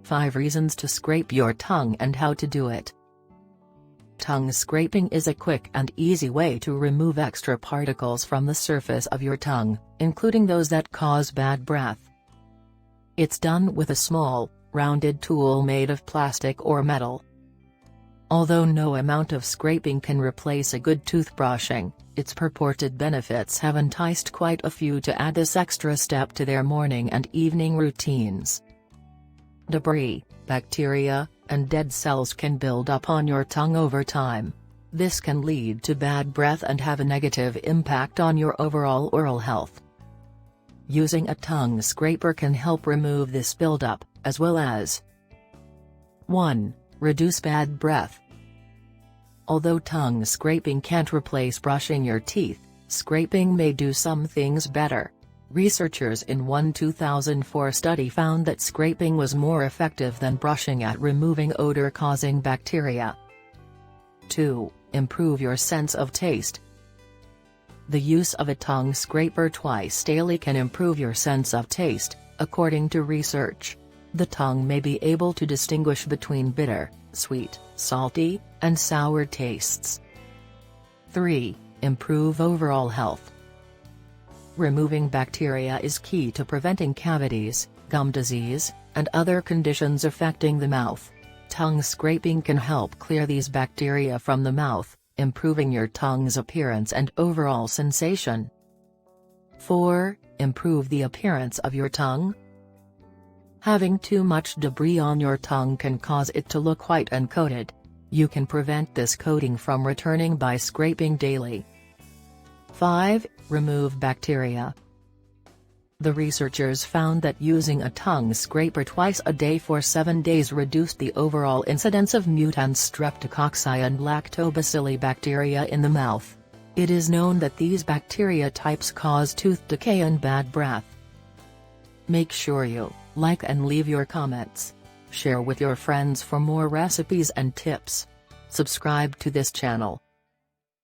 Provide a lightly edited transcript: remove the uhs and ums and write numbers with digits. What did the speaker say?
5 reasons to scrape your tongue and how to do it. Tongue scraping is a quick and easy way to remove extra particles from the surface of your tongue, including those that cause bad breath. It's done with a small, rounded tool made of plastic or metal. Although no amount of scraping can replace a good toothbrushing, its purported benefits have enticed quite a few to add this extra step to their morning and evening routines. Debris, bacteria, and dead cells can build up on your tongue over time. This can lead to bad breath and have a negative impact on your overall oral health. Using a tongue scraper can help remove this buildup, as well as 1. Reduce bad breath. Although tongue scraping can't replace brushing your teeth, scraping may do some things better. Researchers in one 2004 study found that scraping was more effective than brushing at removing odor-causing bacteria. 2. Improve your sense of taste. The use of a tongue scraper twice daily can improve your sense of taste, according to research. The tongue may be able to distinguish between bitter, sweet, salty, and sour tastes. 3. Improve overall health. Removing bacteria is key to preventing cavities, gum disease, and other conditions affecting the mouth. Tongue scraping can help clear these bacteria from the mouth, improving your tongue's appearance and overall sensation. 4. Improve the appearance of your tongue. Having too much debris on your tongue can cause it to look white and coated. You can prevent this coating from returning by scraping daily. 5. Remove bacteria. The researchers found that using a tongue scraper twice a day for 7 days reduced the overall incidence of mutans streptococci and lactobacilli bacteria in the mouth. It is known that these bacteria types cause tooth decay and bad breath. Make sure you like and leave your comments. Share with your friends for more recipes and tips. Subscribe to this channel.